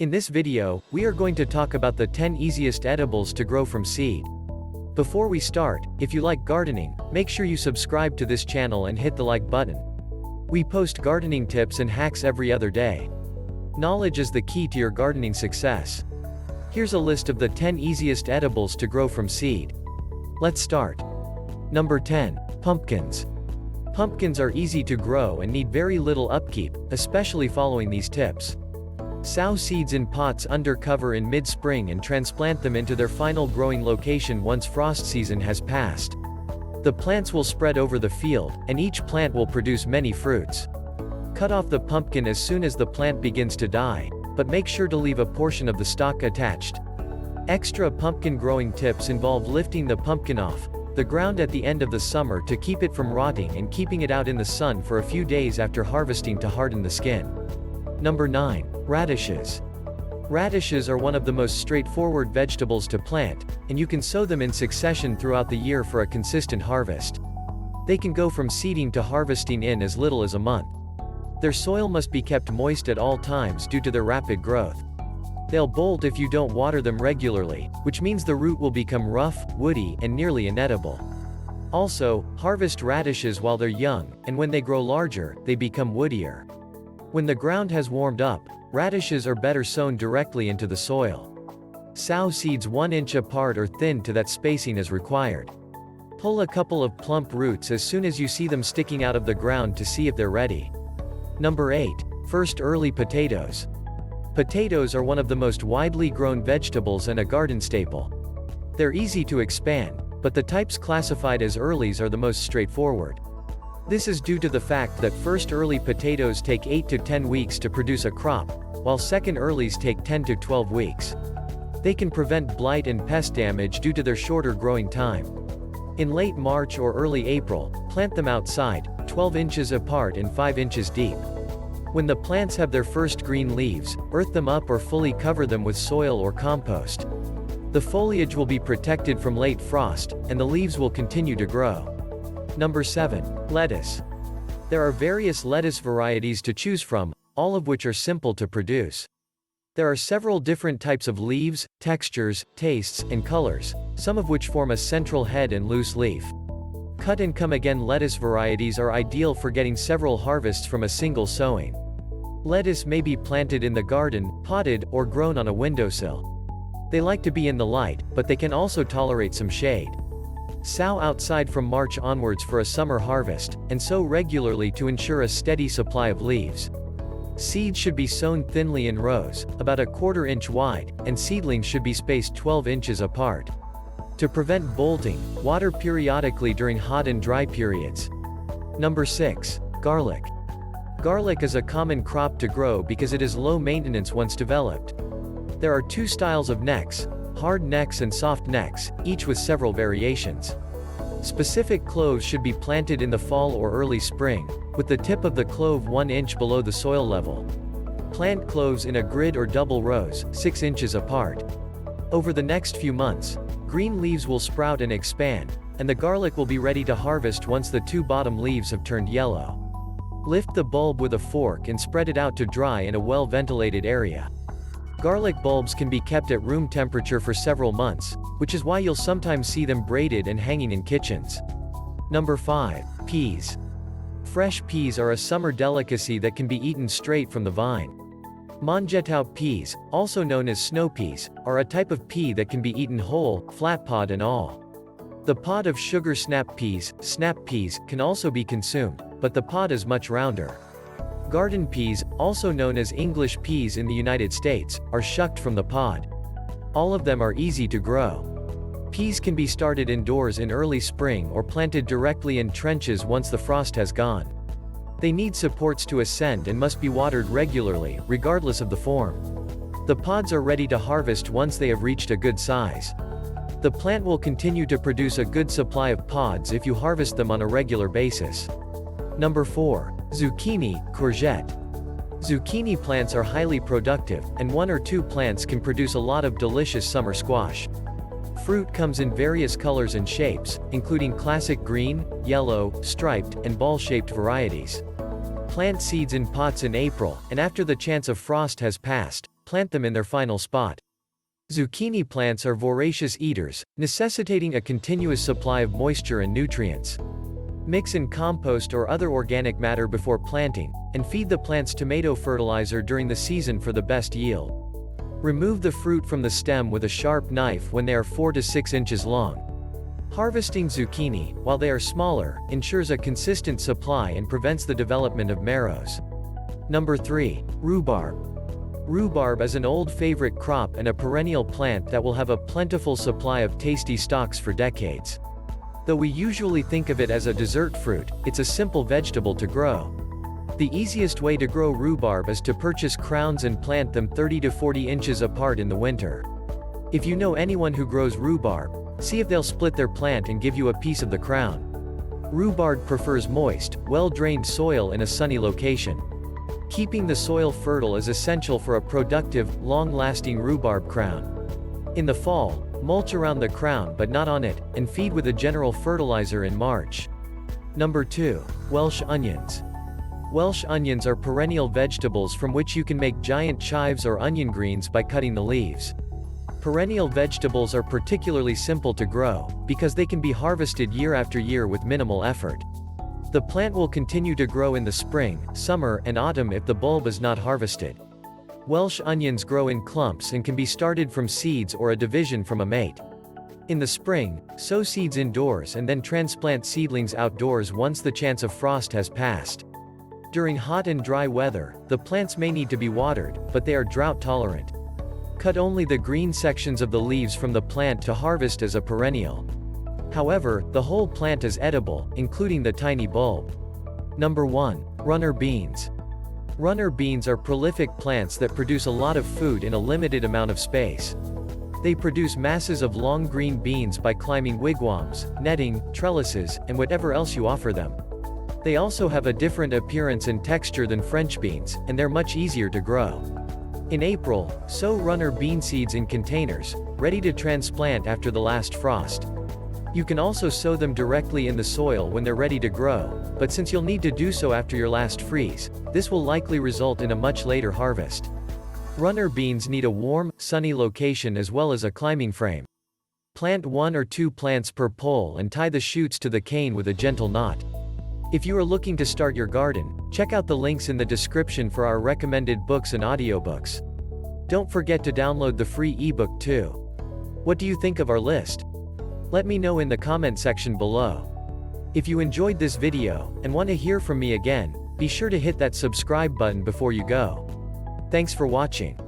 In this video, we are going to talk about the 10 easiest edibles to grow from seed. Before we start, if you like gardening, make sure you subscribe to this channel and hit the like button. We post gardening tips and hacks every other day. Knowledge is the key to your gardening success. Here's a list of the 10 easiest edibles to grow from seed. Let's start. Number 10. Pumpkins. Pumpkins are easy to grow and need very little upkeep, especially following these tips. Sow seeds in pots under cover in mid-spring and transplant them into their final growing location once frost season has passed. The plants will spread over the field, and each plant will produce many fruits. Cut off the pumpkin as soon as the plant begins to die, but make sure to leave a portion of the stalk attached. Extra pumpkin growing tips involve lifting the pumpkin off the ground at the end of the summer to keep it from rotting and keeping it out in the sun for a few days after harvesting to harden the skin. Number 9. Radishes. Radishes are one of the most straightforward vegetables to plant, and you can sow them in succession throughout the year for a consistent harvest. They can go from seeding to harvesting in as little as a month. Their soil must be kept moist at all times due to their rapid growth. They'll bolt if you don't water them regularly, which means the root will become rough, woody, and nearly inedible. Also, harvest radishes while they're young, and when they grow larger, they become woodier. When the ground has warmed up, radishes are better sown directly into the soil. Sow seeds 1 inch apart or thin to that spacing as required. Pull a couple of plump roots as soon as you see them sticking out of the ground to see if they're ready. Number 8. First early potatoes. Potatoes are one of the most widely grown vegetables and a garden staple. They're easy to expand, but the types classified as earlies are the most straightforward. This is due to the fact that first early potatoes take 8 to 10 weeks to produce a crop, while second earlies take 10 to 12 weeks. They can prevent blight and pest damage due to their shorter growing time. In late March or early April, plant them outside, 12 inches apart and 5 inches deep. When the plants have their first green leaves, earth them up or fully cover them with soil or compost. The foliage will be protected from late frost, and the leaves will continue to grow. Number 7. Lettuce. There are various lettuce varieties to choose from, all of which are simple to produce. There are several different types of leaves, textures, tastes, and colors, some of which form a central head and loose leaf. Cut and come again lettuce varieties are ideal for getting several harvests from a single sowing. Lettuce may be planted in the garden, potted, or grown on a windowsill. They like to be in the light, but they can also tolerate some shade. Sow outside from March onwards for a summer harvest, and sow regularly to ensure a steady supply of leaves. Seeds should be sown thinly in rows, about 1/4 inch wide, and seedlings should be spaced 12 inches apart. To prevent bolting, water periodically during hot and dry periods. Number 6. Garlic. Garlic is a common crop to grow because it is low maintenance once developed. There are 2 styles of necks, hard necks and soft necks, each with several variations. Specific cloves should be planted in the fall or early spring, with the tip of the clove 1 inch below the soil level. Plant cloves in a grid or double rows, 6 inches apart. Over the next few months, green leaves will sprout and expand, and the garlic will be ready to harvest once the 2 bottom leaves have turned yellow. Lift the bulb with a fork and spread it out to dry in a well-ventilated area. Garlic bulbs can be kept at room temperature for several months, which is why you'll sometimes see them braided and hanging in kitchens. Number 5. Peas. Fresh peas are a summer delicacy that can be eaten straight from the vine. Mangetau peas, also known as snow peas, are a type of pea that can be eaten whole, flat pod and all. The pod of sugar snap peas can also be consumed, but the pod is much rounder. Garden peas, also known as English peas in the United States, are shucked from the pod. All of them are easy to grow. Peas can be started indoors in early spring or planted directly in trenches once the frost has gone. They need supports to ascend and must be watered regularly, regardless of the form. The pods are ready to harvest once they have reached a good size. The plant will continue to produce a good supply of pods if you harvest them on a regular basis. Number 4. Zucchini, courgette. Zucchini plants are highly productive, and 1 or 2 plants can produce a lot of delicious summer squash. Fruit comes in various colors and shapes, including classic green, yellow, striped, and ball-shaped varieties. Plant seeds in pots in April, and after the chance of frost has passed, plant them in their final spot. Zucchini plants are voracious eaters, necessitating a continuous supply of moisture and nutrients. Mix in compost or other organic matter before planting, and feed the plants tomato fertilizer during the season for the best yield. Remove the fruit from the stem with a sharp knife when they are 4 to 6 inches long. Harvesting zucchini, while they are smaller, ensures a consistent supply and prevents the development of marrows. Number 3. Rhubarb. Rhubarb is an old favorite crop and a perennial plant that will have a plentiful supply of tasty stalks for decades. Though we usually think of it as a dessert fruit, it's a simple vegetable to grow. The easiest way to grow rhubarb is to purchase crowns and plant them 30 to 40 inches apart in the winter. If you know anyone who grows rhubarb, see if they'll split their plant and give you a piece of the crown. Rhubarb prefers moist, well-drained soil in a sunny location. Keeping the soil fertile is essential for a productive, long-lasting rhubarb crown. In the fall, mulch around the crown but not on it, and feed with a general fertilizer in March. Number 2. Welsh onions. Welsh onions are perennial vegetables from which you can make giant chives or onion greens by cutting the leaves. Perennial vegetables are particularly simple to grow, because they can be harvested year after year with minimal effort. The plant will continue to grow in the spring, summer, and autumn if the bulb is not harvested. Welsh onions grow in clumps and can be started from seeds or a division from a mate. In the spring, sow seeds indoors and then transplant seedlings outdoors once the chance of frost has passed. During hot and dry weather, the plants may need to be watered, but they are drought tolerant. Cut only the green sections of the leaves from the plant to harvest as a perennial. However, the whole plant is edible, including the tiny bulb. Number 1. Runner beans. Runner beans are prolific plants that produce a lot of food in a limited amount of space. They produce masses of long green beans by climbing wigwams, netting, trellises, and whatever else you offer them. They also have a different appearance and texture than French beans, and they're much easier to grow. In April, sow runner bean seeds in containers, ready to transplant after the last frost. You can also sow them directly in the soil when they're ready to grow, but since you'll need to do so after your last freeze, this will likely result in a much later harvest. Runner beans need a warm, sunny location as well as a climbing frame. Plant 1 or 2 plants per pole and tie the shoots to the cane with a gentle knot. If you are looking to start your garden, check out the links in the description for our recommended books and audiobooks. Don't forget to download the free ebook too. What do you think of our list? Let me know in the comment section below. If you enjoyed this video, and want to hear from me again, be sure to hit that subscribe button before you go. Thanks for watching.